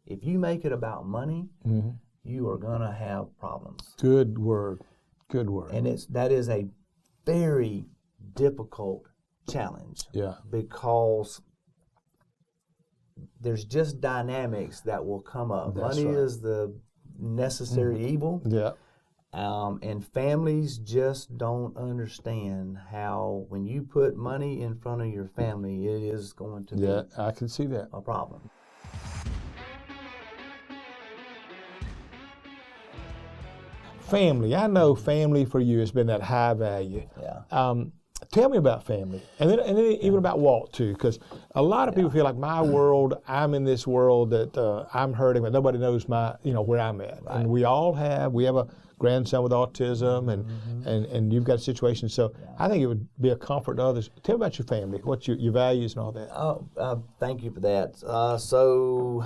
if you make it about money, you are gonna have problems. Good word. Good word. And that is a very difficult challenge. Yeah. Because there's just dynamics that will come up. That's Money right. is the necessary evil. Yeah. And families just don't understand how when you put money in front of your family, it is going to Yeah, be I can see that. a problem. Family. I know family for you has been that high value. Yeah. Tell me about family, and then even about Walt too, because a lot of people feel like my world, I'm in this world that I'm hurting, but nobody knows where I'm at. Right. And we have a grandson with autism, and you've got a situation. So I think it would be a comfort to others. Tell me about your family, what's your values and all that. Oh, thank you for that. So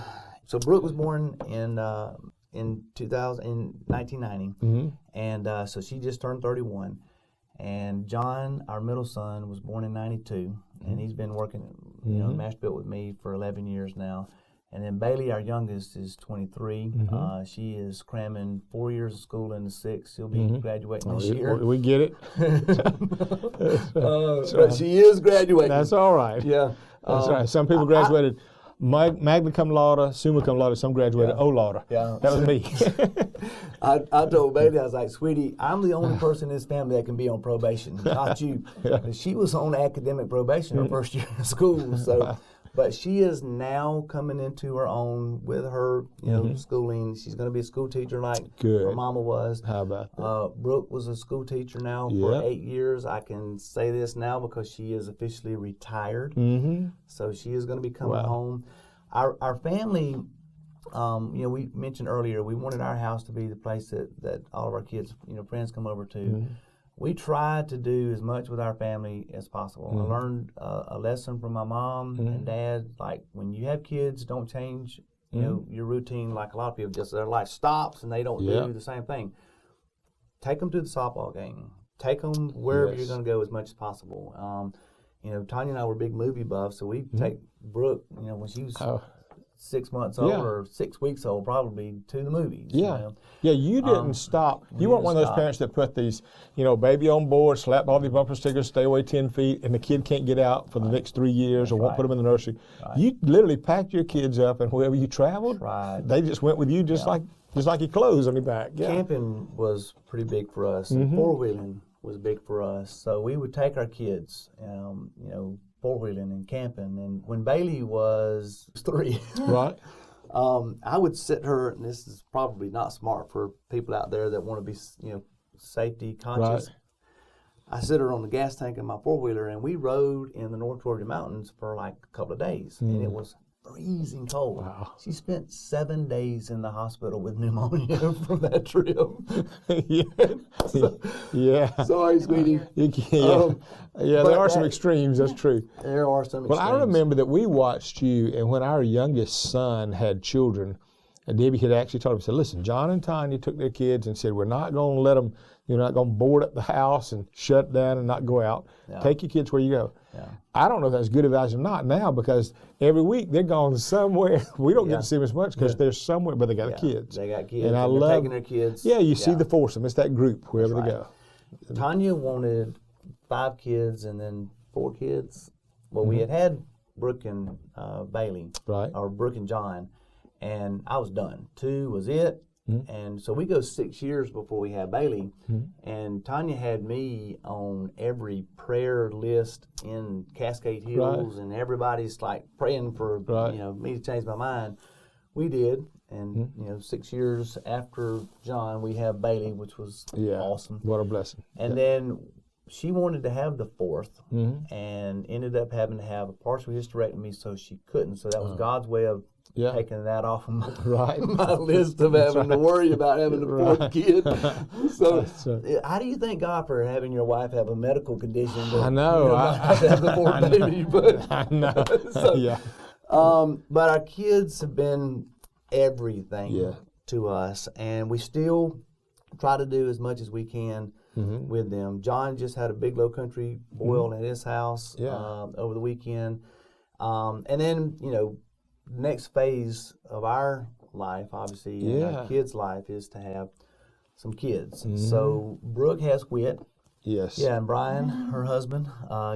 Brooke was born in 1990, and so she just turned 31. And John, our middle son, was born in 92, and he's been working, in Masterbuilt with me for 11 years now. And then Bailey, our youngest, is 23. She is cramming 4 years of school into 6. She'll be graduating this year. We get it. But she is graduating. That's all right. Yeah. That's right. Some people graduated magna cum laude, summa cum laude. Some graduated o laude. Yeah. That was me. I told Bailey, I was like, sweetie, I'm the only person in this family that can be on probation, not you. She was on academic probation her first year of school. So, but she is now coming into her own with her, schooling. She's going to be a school teacher like her mama was. How about that? Brooke was a school teacher now for 8 years. I can say this now because she is officially retired. So she is going to be coming home. Our family. We mentioned earlier, we wanted our house to be the place that all of our kids, friends come over to. We tried to do as much with our family as possible. I learned a lesson from my mom and dad, like when you have kids, don't change, your routine like a lot of people just, their life stops and they don't do the same thing. Take them to the softball game. Take them wherever you're going to go as much as possible. Tanya and I were big movie buffs, so we take Brooke, when she was 6 months old or 6 weeks old, probably to the movies. Yeah, you didn't stop. You weren't one of those parents that put these, baby on board, slap all these bumper stickers, stay away 10 feet, and the kid can't get out for the next 3 years or won't put them in the nursery. You literally packed your kids up, and wherever you traveled, they just went with you just like your clothes on your back. Yeah. Camping was pretty big for us, and four-wheeling was big for us. So we would take our kids, four-wheeling and camping. And when Bailey was 3, right, I would sit her, and this is probably not smart for people out there that want to be, safety conscious. Right. I sit her on the gas tank in my four-wheeler, and we rode in the North Georgia mountains for like a couple of days, and it was freezing cold. Wow. She spent 7 days in the hospital with pneumonia from that trip. Sorry, sweetie. There are some extremes, that's true. There are some extremes. Well, I remember that we watched you, and when our youngest son had children, Debbie had actually told him, said, listen, John and Tanya took their kids and said, we're not going to let them, you're not going to board up the house and shut down and not go out. Yeah. Take your kids where you go. Yeah. I don't know if that's good advice or not now, because every week they're going somewhere. We don't get to see them as much because they're somewhere, but they got kids. They got kids, and I they're love taking their kids. Yeah, you see the foursome. It's that group, wherever they go. Tanya wanted 5 kids and then 4 kids. Well, we had Brooke and Bailey, or Brooke and John, and I was done. 2 was it. And so we go 6 years before we had Bailey, and Tanya had me on every prayer list in Cascade Hills, and everybody's like praying for me to change my mind. We did, and 6 years after John, we have Bailey, which was awesome. What a blessing! And then she wanted to have the 4th, and ended up having to have a partial hysterectomy, so she couldn't. So that was God's way of taking that off of my list of having to worry about having the 4th kid. So, how do you thank God for having your wife have a medical condition? I know. Not have the 4th baby, but I know. But our kids have been everything to us, and we still try to do as much as we can with them. John just had a big low country boil at his house over the weekend. And then, next phase of our life, obviously, and our kids' life, is to have some kids. So Brooke has Whit. Yes. Yeah, and Brian, her husband,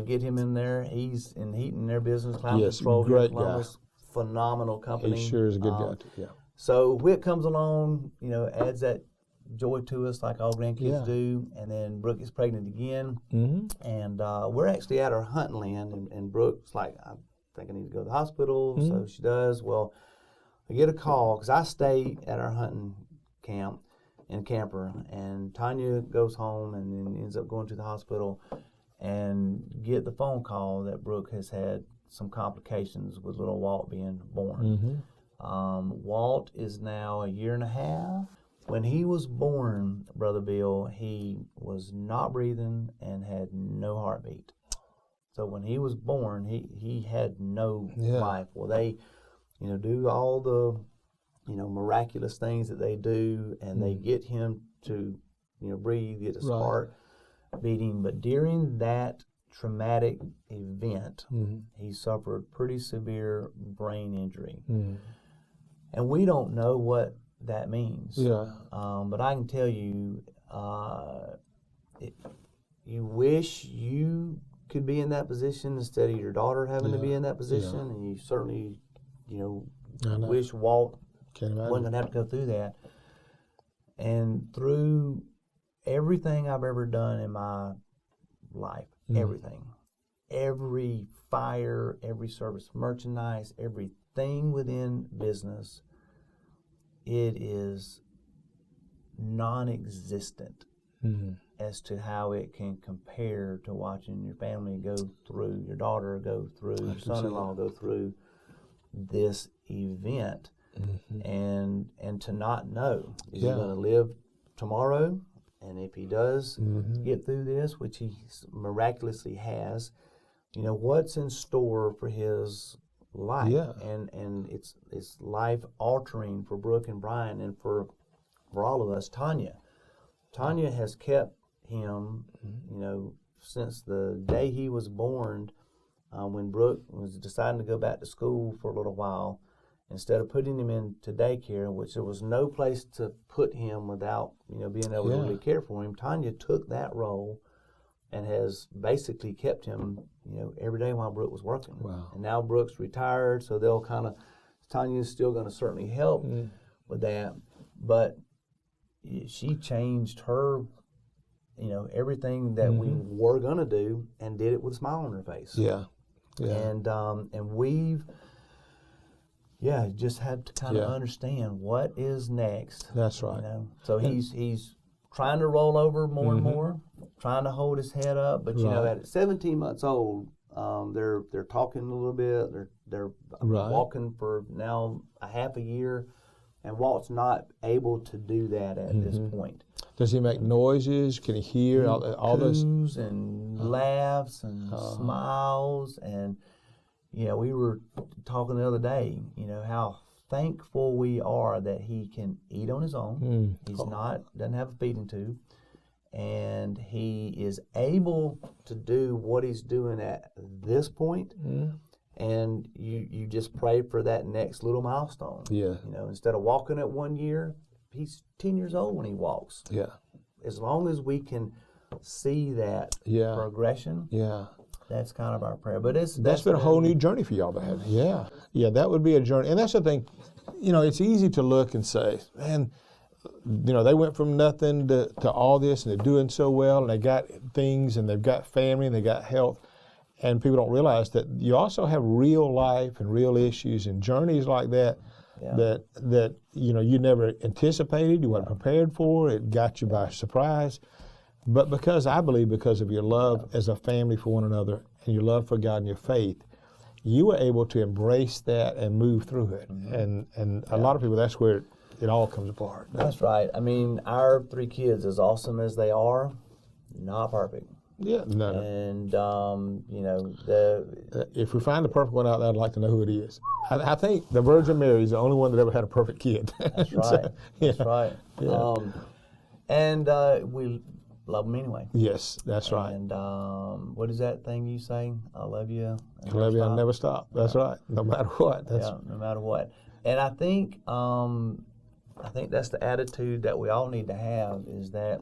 get him in there. He's in heating their business, climate control, great Columbus, guy. Phenomenal company. He sure is a good guy. Yeah. So Whit comes along, adds that joy to us like all grandkids do. And then Brooke is pregnant again. And we're actually at our hunting land, and Brooke's like, I think I need to go to the hospital. So she does. Well, I get a call because I stay at our hunting camp and camper, and Tanya goes home and then ends up going to the hospital and get the phone call that Brooke has had some complications with little Walt being born. Walt is now 1.5 years. When he was born, Brother Bill, he was not breathing and had no heartbeat. So when he was born, he had no life. Well, they, do all the miraculous things that they do, and they get him to, breathe, get his heart beating. But during that traumatic event, he suffered pretty severe brain injury. And we don't know what that means. But I can tell you, you wish you could be in that position instead of your daughter having to be in that position, and you certainly, wish Walt wasn't going to have to go through that. And through everything I've ever done in my life, every fire, every service merchandise, everything within business, it is non-existent as to how it can compare to watching your family go through, your daughter go through, your son-in-law go through this event. And to not know, is he going to live tomorrow? And if he does get through this, which he miraculously has, what's in store for his life? And it's life altering for Brooke and Brian, and for all of us. Tanya has kept him, since the day he was born. When Brooke was deciding to go back to school for a little while, instead of putting him into daycare, which there was no place to put him without, being able to really care for him, Tanya took that role and has basically kept him, every day while Brooke was working. And now Brooke's retired, so they'll Tanya's still going to certainly help with that, but she changed her, everything that we were going to do, and did it with a smile on her face. And we've just had to kind of understand what is next. That's right. So he's trying to roll over more and more, trying to hold his head up. But at 17 months old, they're talking a little bit. They're walking for now a half a year, and Walt's not able to do that at this point. Does he make noises? Can he hear all those? And laughs and smiles, and we were talking the other day, how thankful we are that he can eat on his own. He's doesn't have a feeding tube, and he is able to do what he's doing at this point. And you just pray for that next little milestone. Instead of walking at 1 year, he's 10 years old when he walks. As long as we can see that progression, that's kind of our prayer. But that's been a whole new journey for y'all to have. That would be a journey. And that's the thing, it's easy to look and say, man, they went from nothing to all this, and they're doing so well, and they got things, and they've got family, and they got health. And people don't realize that you also have real life and real issues and journeys like that that you never anticipated, you weren't prepared for. It got you by surprise. But because of your love as a family for one another, and your love for God and your faith, you were able to embrace that and move through it. And a lot of people, that's where it all comes apart. That's right. I mean, our 3 kids, as awesome as they are, not perfect. No. And if we find the perfect one out there, I'd like to know who it is. I think the Virgin Mary is the only one that ever had a perfect kid. That's right. That's right. Yeah. And we love them anyway. Yes, that's right. And what is that thing you say? I love you. I love you. I'll never stop. That's right. No matter what. No matter what. And I think that's the attitude that we all need to have, is that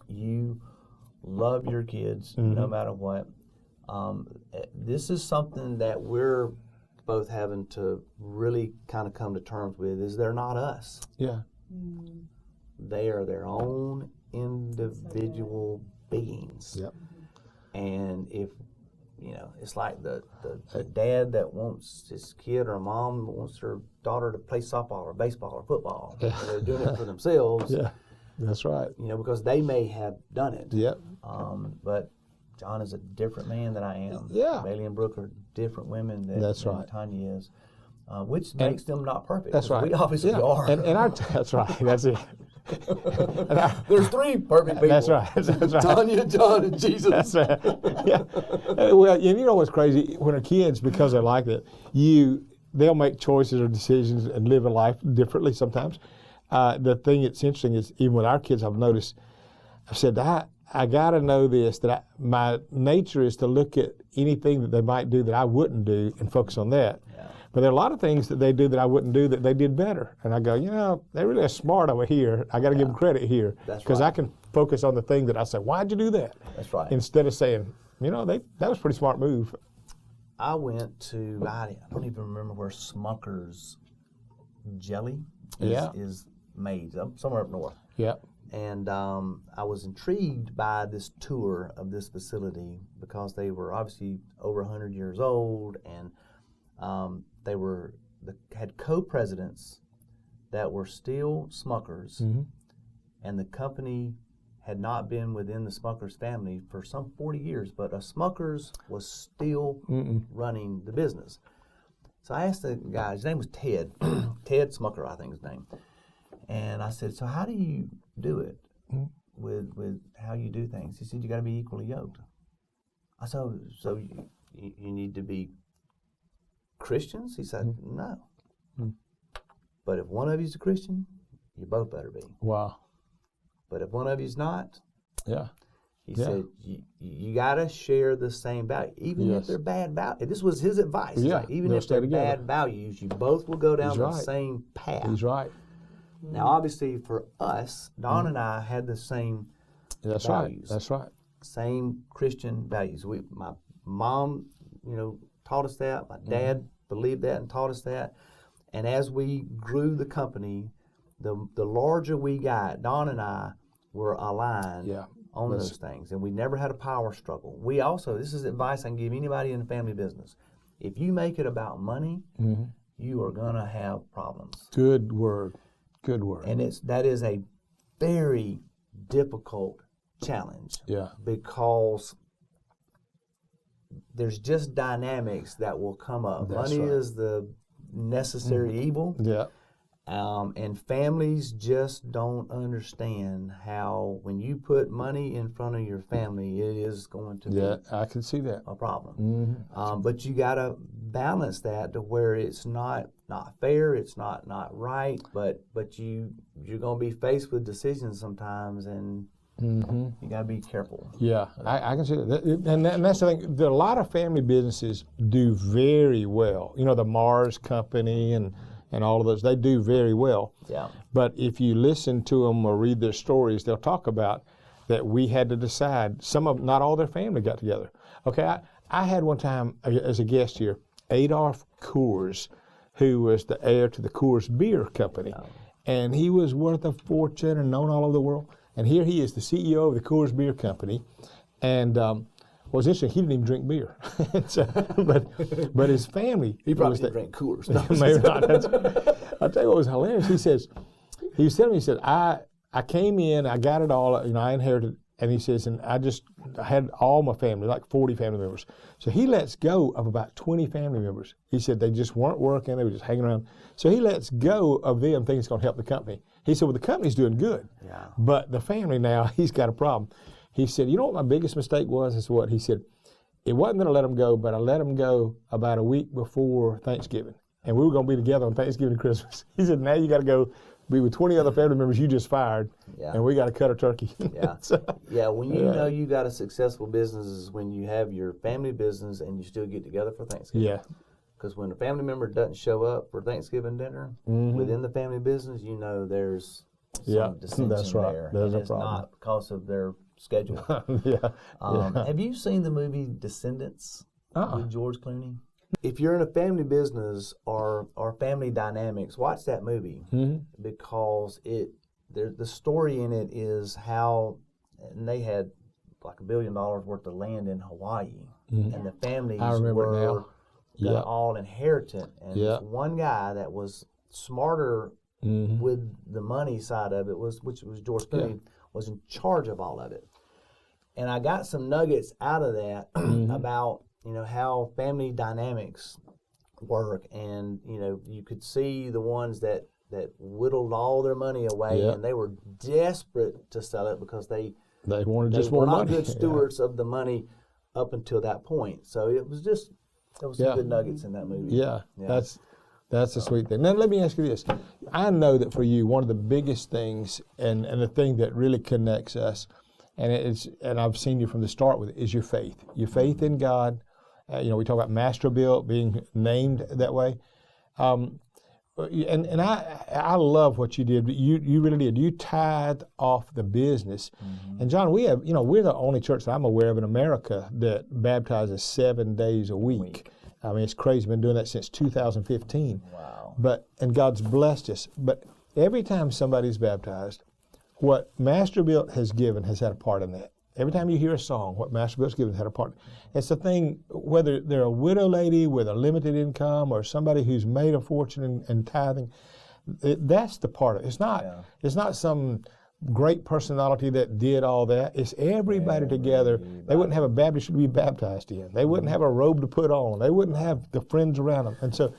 you love your kids no matter what. This is something that we're both having to really kind of come to terms with, is they're not us. Yeah. They are their own individual beings. Yep. And if, it's like the dad that wants his kid, or a mom that wants her daughter to play softball or baseball or football. And they're doing it for themselves. Yeah, that's right. Because they may have done it. Yep. But John is a different man than I am. Yeah. Bailey and Brooke are different women than Tanya is, which makes them not perfect. That's right. We obviously are. That's right. That's it. There's 3 perfect people. That's right. That's right. Tanya, John, and Jesus. That's right. Yeah. Well, and you know what's crazy? When our kids, because they're like that, they'll make choices or decisions and live a life differently sometimes. The thing that's interesting is, even with our kids, I've noticed, I've said, I got to know this, that my nature is to look at anything that they might do that I wouldn't do and focus on that. Yeah. But there are a lot of things that they do that I wouldn't do that they did better. And I go, they really are smart over here. I got to give them credit here. Because I can focus on the thing that I say, why'd you do that? That's right. Instead of saying, that was a pretty smart move. I went to, I don't even remember where Smucker's jelly is made, somewhere up north. Yeah. And I was intrigued by this tour of this facility, because they were obviously over 100 years old, and they had co-presidents that were still Smuckers, and the company had not been within the Smuckers family for some 40 years, but a Smuckers was still running the business. So I asked the guy, his name was Ted, Ted Smucker, I think his name. And I said, so how do you do it with how you do things? He said, you got to be equally yoked. I said, so you need to be Christians? He said, no. But if one of you's a Christian, you both better be. Wow. But if one of you's not, he said, you got to share the same value, even if they're bad values. This was his advice. He's like, even if they're bad values, you both will go down the same path. He's right. Now, obviously, for us, Don and I had the same values. That's right. Same Christian values. My mom, taught us that. My dad believed that and taught us that. And as we grew the company, the larger we got, Don and I were aligned on those things. And we never had a power struggle. We also, this is advice I can give anybody in the family business. If you make it about money, you are going to have problems. Good word. Good word. And that is a very difficult challenge. Yeah. Because there's just dynamics that will come up. Money is the necessary evil. Yeah. And families just don't understand how, when you put money in front of your family, it is going to be I can see that. a problem. But you got to balance that to where it's not fair, it's not right, but you're going to be faced with decisions sometimes, and you got to be careful. Yeah, I can see that. And that's the thing. A lot of family businesses do very well. The Mars Company and all of those, they do very well. Yeah. But if you listen to them or read their stories, they'll talk about that we had to decide. Not all their family got together. Okay, I had one time as a guest here, Adolf Coors, who was the heir to the Coors Beer Company. Oh. And he was worth a fortune and known all over the world. And here he is, the CEO of the Coors Beer Company. And what's interesting, he didn't even drink beer. but his family. He probably didn't drink Coors. No. Maybe not. I'll tell you what was hilarious. He was telling me, I came in, I got it all, I inherited, and he says, and I had all my family, like 40 family members. So he lets go of about 20 family members. He said they just weren't working, they were just hanging around. So he lets go of them, thinking it's going to help the company. He said, well, the company's doing good, but the family now, he's got a problem. He said, you know what my biggest mistake was? Is what he said, it wasn't that I let him go, but I let him go about a week before Thanksgiving. and we were going to be together on Thanksgiving and Christmas. He said, now you got to go be with 20 other family members you just fired, and we got to cut a turkey. Yeah. When you know you got a successful business is when you have your family business and you still get together for Thanksgiving. Yeah. Because when a family member doesn't show up for Thanksgiving dinner within the family business, you know there's some dissension that's right. there. There's and a it's problem. not because of their schedule. Have you seen the movie Descendants with George Clooney? If you're in a family business or family dynamics, watch that movie because the story in it is how, and they had like $1 billion worth of land in Hawaii, and the families were all inherited, and this one guy that was smarter with the money side of it which was George Clooney, was in charge of all of it. And I got some nuggets out of that about how family dynamics work, and you could see the ones that whittled all their money away, and they were desperate to sell it because they wanted just more money. They were not good stewards of the money up until that point. So there was some good nuggets in that movie. Yeah. That's a sweet thing. Now let me ask you this: I know that for you, one of the biggest things, and the thing that really connects us, and I've seen you from the start with it, is your faith. Your faith in God. We talk about Masterbuilt being named that way. And I love what you did. You really did. You tithed off the business. And John, we're the only church that I'm aware of in America that baptizes 7 days a week. I mean, it's crazy. We've been doing that since 2015. Wow. And God's blessed us. But every time somebody's baptized, what Masterbuilt has given has had a part in that. Every time you hear a song, what Masterbuilt's given had a part. It's the thing, whether they're a widow lady with a limited income or somebody who's made a fortune in tithing, that's the part of it. It's not some great personality that did all that. It's everybody together. They wouldn't have a Baptist to be baptized in. They wouldn't have a robe to put on. They wouldn't have the friends around them. And so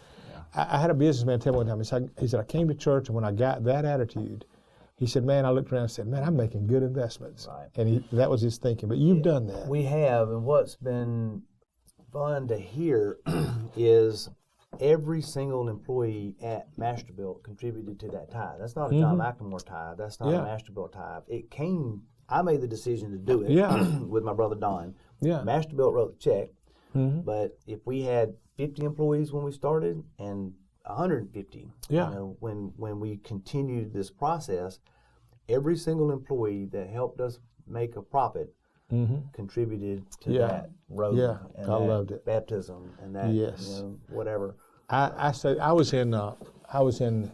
I had a businessman tell me one time, he said, I came to church, and when I got that attitude, he said, man, I looked around and said, man, I'm making good investments. Right. And that was his thinking. But you've done that. We have. And what's been fun to hear is every single employee at Masterbuilt contributed to that tithe. That's not a John McLemore tithe. That's not a Masterbuilt tithe. I made the decision to do it with my brother Don. Yeah. Masterbuilt wrote the check. But if we had 50 employees when we started and 150. When we continued this process, every single employee that helped us make a profit contributed to that road. Yeah, and I that loved it. Baptism and that whatever. I was in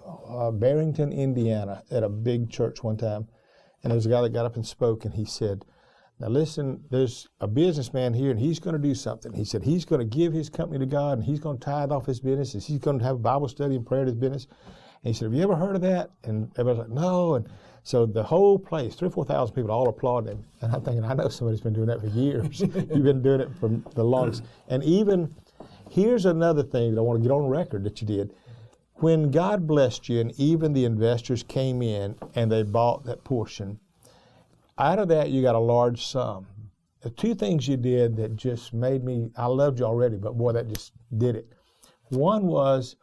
Barrington, Indiana, at a big church one time, and there was a guy that got up and spoke, and he said, now listen, there's a businessman here, and he's going to do something. He said he's going to give his company to God, and he's going to tithe off his business, and he's going to have a Bible study and prayer at his business. And he said, have you ever heard of that? And everybody's like, no. And so the whole place, 3,000 or 4,000 people all applauded him. And I'm thinking, I know somebody's been doing that for years. You've been doing it for the longest. And even, here's another thing that I want to get on record that you did. When God blessed you, and even the investors came in and they bought that portion, out of that, you got a large sum. The two things you did that just made me, I loved you already, but boy, that just did it. One was,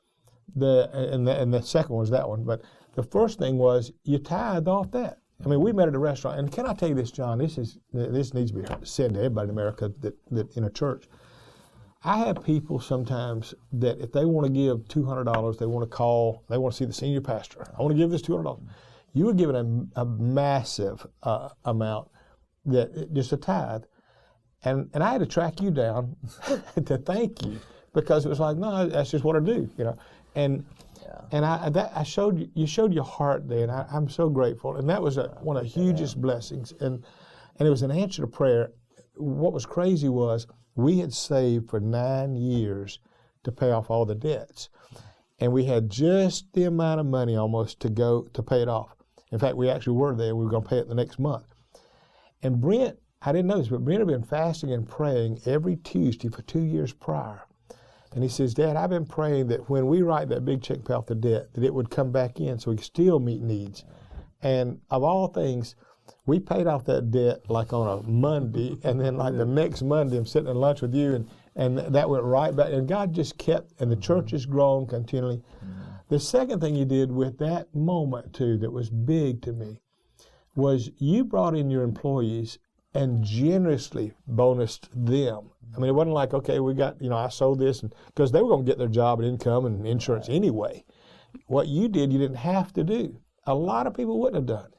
and the second one was that one, but the first thing was you tithed off that. I mean, we met at a restaurant, and can I tell you this, John, this needs to be said to everybody in America that in a church. I have people sometimes that if they want to give $200, they want to call, they want to see the senior pastor. I want to give this $200. You were given a massive amount, that just a tithe, and I had to track you down to thank you, because it was like, no, that's just what I do, And I showed you showed your heart there, and I'm so grateful. And that was one of the hugest blessings, and it was an answer to prayer. What was crazy was we had saved for 9 years to pay off all the debts, and we had just the amount of money almost to go to pay it off. In fact, we actually were there. We were going to pay it the next month. And Brent, I didn't know this, but Brent had been fasting and praying every Tuesday for 2 years prior. And he says, Dad, I've been praying that when we write that big check and pay off the debt, that it would come back in so we could still meet needs. And of all things, we paid off that debt like on a Monday, and then like the next Monday, I'm sitting at lunch with you, And that went right back. And God just kept, and the church has grown continually. The second thing you did with that moment, too, that was big to me, was you brought in your employees and generously bonused them. I mean, it wasn't like, okay, we got, I sold this, because they were going to get their job and income and insurance anyway. What you did, you didn't have to do. A lot of people wouldn't have done.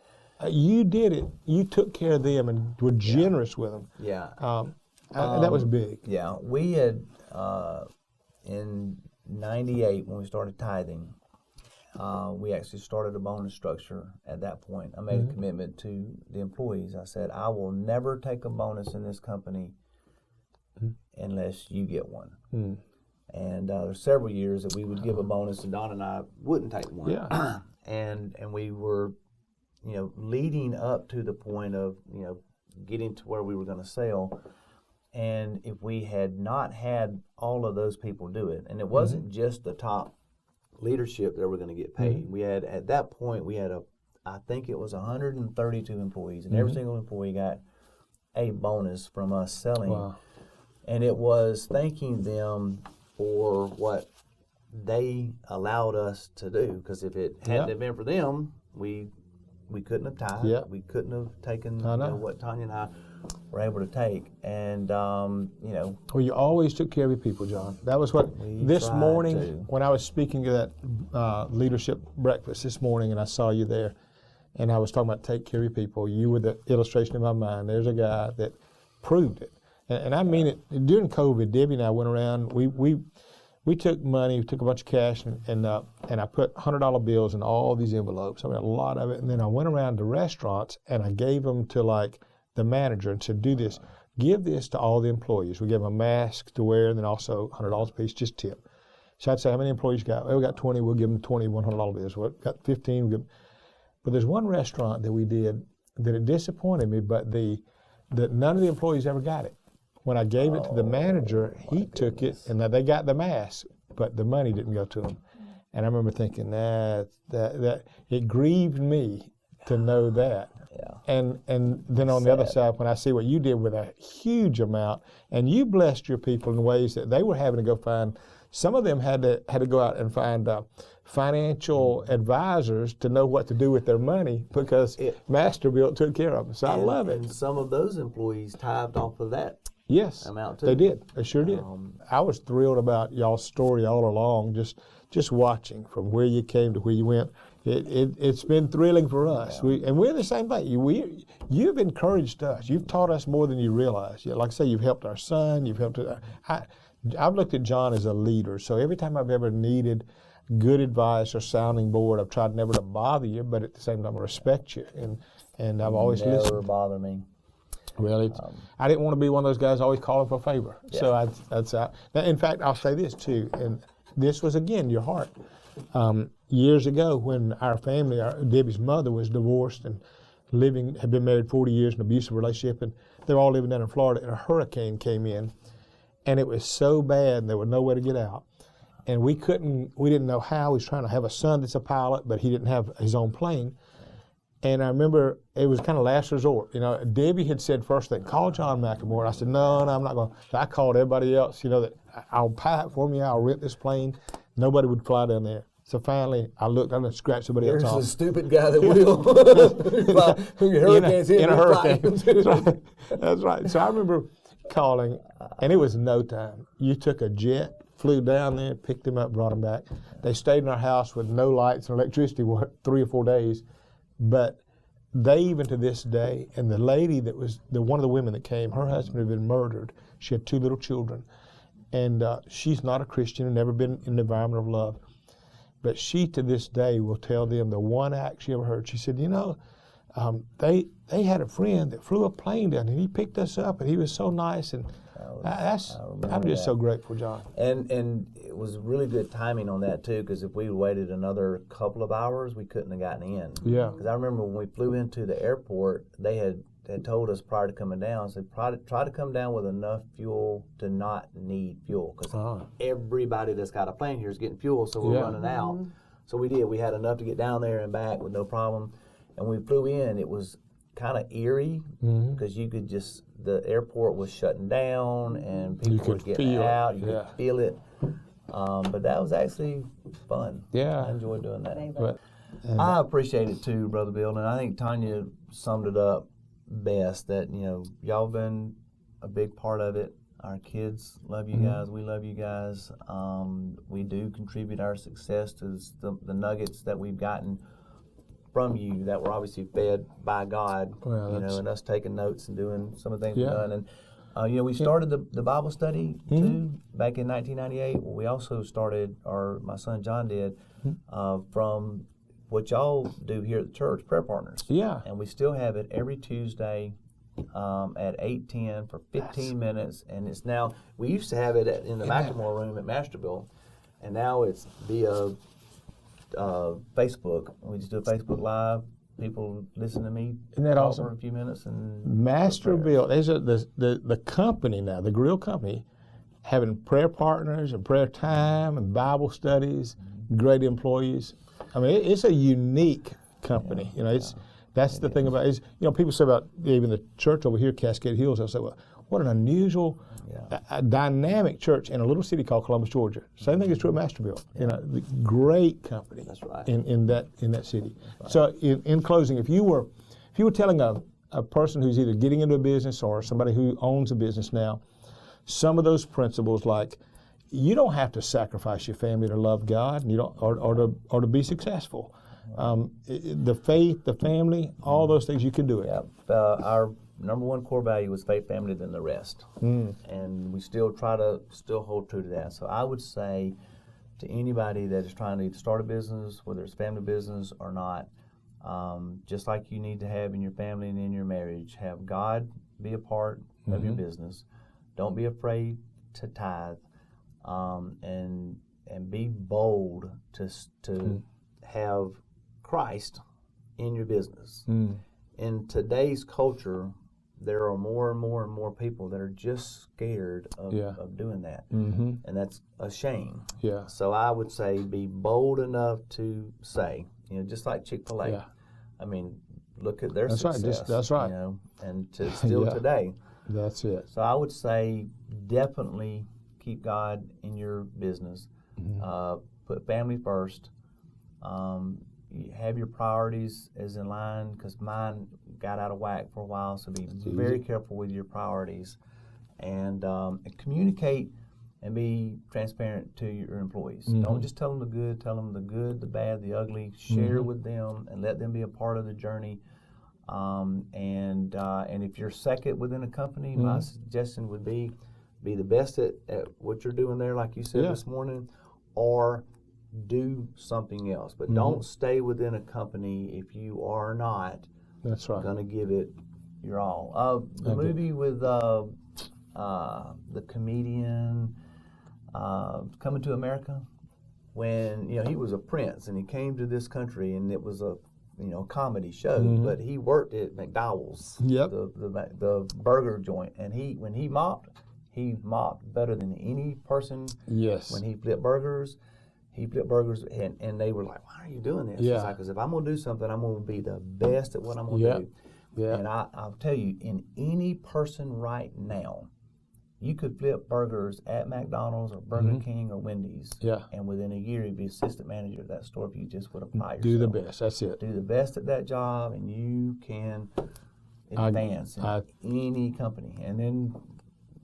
You did it. You took care of them and were generous with them. Yeah. That was big. Yeah. We had, in 98, when we started tithing, we actually started a bonus structure at that point. I made a commitment to the employees. I said, I will never take a bonus in this company unless you get one. And there's several years that we would give a bonus and Don and I wouldn't take one. Yeah. and we were, leading up to the point of, getting to where we were going to sell. And if we had not had all of those people do it, and it wasn't just the top leadership that were going to get paid. We had, at that point, I think it was 132 employees, and every single employee got a bonus from us selling. Wow. And it was thanking them for what they allowed us to do, because if it hadn't been for them, we couldn't have tithed. We couldn't have taken what Tanya and I were able to take. And, Well, you always took care of your people, John. That was what, this morning, when I was speaking to that leadership breakfast this morning, and I saw you there, and I was talking about take care of your people, you were the illustration in my mind. There's a guy that proved it. And I mean it. During COVID, Debbie and I went around, we took money, we took a bunch of cash, and I put $100 bills in all these envelopes. I mean, a lot of it. And then I went around to restaurants, and I gave them to, like, the manager and said, do this. Give this to all the employees. We gave them a mask to wear, and then also $100 a piece, just tip. So I'd say, how many employees you got? Well, we got 20. We'll give them 20 $100 bills. We got 15. We'll give them. But there's one restaurant that we did that it disappointed me, but that none of the employees ever got it. When I gave it to the manager, he took it, and they got the mask, but the money didn't go to them. And I remember thinking, that it grieved me to know that. Yeah. And then on the other side, when I see what you did with a huge amount, and you blessed your people in ways that they were having to go find. Some of them had to go out and find financial advisors to know what to do with their money, because Masterbuilt took care of them. So I love it. And some of those employees tithed off of that. Yes, amount too. They did. They sure did. I was thrilled about y'all's story all along, just watching from where you came to where you went. It's been thrilling for us. And we're the same thing. You've encouraged us. You've taught us more than you realize. Like I say, you've helped our son. You've helped. I've looked at John as a leader. So every time I've ever needed good advice or sounding board, I've tried never to bother you, but at the same time I respect you. And I've always listened. Never bother me. Well, I didn't want to be one of those guys always calling for a favor. Yeah. So that's out. In fact, I'll say this too, and this was again your heart. Years ago, when our family, Debbie's mother was divorced and had been married 40 years in an abusive relationship, and they were all living down in Florida, and a hurricane came in, and it was so bad, and there was no way to get out. And we didn't know how. He was trying to have a son that's a pilot, but he didn't have his own plane. And I remember it was kind of last resort. Debbie had said first thing, call John McLemore. I said, no, I'm not going to. So I called everybody else, that I'll pilot for me, I'll rent this plane. Nobody would fly down there. So finally, I looked, I'm going to scratch somebody else off. There's a stupid guy that will. Hurricanes in a hurricane. That's right. So I remember calling, and it was no time. You took a jet, flew down there, picked them up, brought them back. They stayed in our house with no lights and electricity for 3 or 4 days. But they, even to this day, and the lady that was one of the women that came, her husband had been murdered. She had 2 little children. And she's not a Christian and never been in an environment of love. But she, to this day, will tell them the one act she ever heard. She said, they had a friend that flew a plane down, and he picked us up, and he was so nice. And I'm just so grateful, John. And it was really good timing on that, too, because if we waited another couple of hours, we couldn't have gotten in. Yeah. Because I remember when we flew into the airport, they had told us prior to coming down, said try to come down with enough fuel to not need fuel, because everybody that's got a plane here is getting fuel, so we're running out. So we did. We had enough to get down there and back with no problem. And when we flew in, it was kind of eerie because you could just, the airport was shutting down and people were getting out. You could feel it. But that was actually fun. Yeah. I enjoyed doing that. I appreciate it too, Brother Bill. And I think Tanya summed it up best that, y'all been a big part of it. Our kids love you guys. We love you guys. We do contribute our success to the nuggets that we've gotten from you that were obviously fed by God, and us taking notes and doing some of the things we've done. And, we started the Bible study, too, back in 1998. Well, we also started, or my son John did, from what y'all do here at the church, Prayer Partners. Yeah. And we still have it every Tuesday at 8:10 for 15 minutes. And it's now, we used to have it in the McLemore room at Masterbuilt, and now it's via Facebook. We just do a Facebook Live. People listen to me talk for a few minutes. And Masterbuilt, the company now, the grill company, having prayer partners and prayer time and Bible studies, great employees. I mean, it's a unique company. That's the thing about it. People say about even the church over here, Cascade Hills, they'll say, well, what an unusual, a dynamic church in a little city called Columbus, Georgia. Same thing is true of Masterbuilt. The great company. That's right. in that city. Right. So in closing, if you were telling a person who's either getting into a business or somebody who owns a business now, some of those principles, like you don't have to sacrifice your family to love God, and you don't or to be successful. The faith, the family, all those things, you can do it. Yeah. Our number one core value is faith, family, then the rest. And we still try to hold true to that. So I would say to anybody that is trying to either start a business, whether it's family business or not, just like you need to have in your family and in your marriage, have God be a part of your business. Don't be afraid to tithe, and be bold to have Christ in your business. In today's culture, there are more and more and more people that are just scared of doing that, and that's a shame. Yeah. So I would say be bold enough to say, just like Chick-fil-A. Yeah. I mean, look at their that's success. Right. That's right. And still today. That's it. So I would say definitely keep God in your business. Put family first. You have your priorities as in line, because mine got out of whack for a while, so be very careful with your priorities, and communicate and be transparent to your employees. Don't just tell them the good, tell them the good, the bad, the ugly. Share with them and let them be a part of the journey. And if you're second within a company, my suggestion would be the best at what you're doing there, like you said this morning, or do something else. But don't stay within a company if you are not going to give it your all. The movie with the comedian Coming to America, when he was a prince and he came to this country, and it was a comedy show, but he worked at McDowell's, the burger joint, and when he mopped better than any person. Yes. When he flipped burgers, and they were like, "Why are you doing this?" Yeah. It's like, because if I'm going to do something, I'm going to be the best at what I'm going to do. Yeah. And I'll tell you, in any person right now, you could flip burgers at McDonald's or Burger King or Wendy's. Yeah. And within a year, you'd be assistant manager at that store if you just would apply yourself. Do the best. That's it. Do the best at that job, and you can advance in any company. And then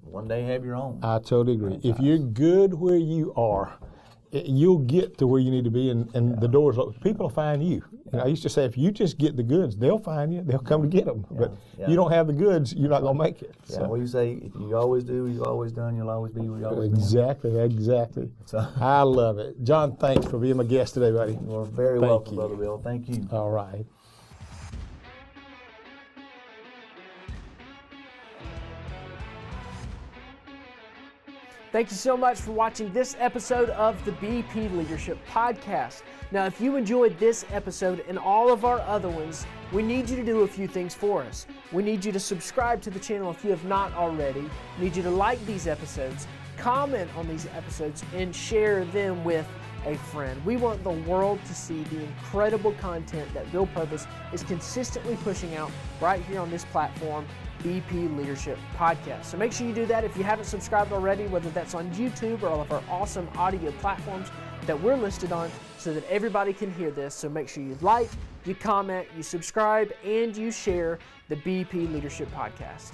one day have your own. I totally agree. If you're good where you are, you'll get to where you need to be, and the doors open. People will find you. I used to say, if you just get the goods, they'll find you. They'll come to get them. But you don't have the goods, you're not going to make it. Yeah. So. Well, you say, if you always do what you've always done, you'll always be where you always been. Exactly. So. I love it. John, thanks for being my guest today, buddy. You're very welcome, Brother Bill. Thank you. All right. Thank you so much for watching this episode of the BP Leadership Podcast. Now, if you enjoyed this episode and all of our other ones, we need you to do a few things for us. We need you to subscribe to the channel if you have not already. We need you to like these episodes, comment on these episodes, and share them with a friend. We want the world to see the incredible content that Bill Purvis is consistently pushing out right here on this platform, BP Leadership Podcast. So make sure you do that if you haven't subscribed already, whether that's on YouTube or all of our awesome audio platforms that we're listed on, so that everybody can hear this. So make sure you like, you comment, you subscribe, and you share the BP Leadership Podcast.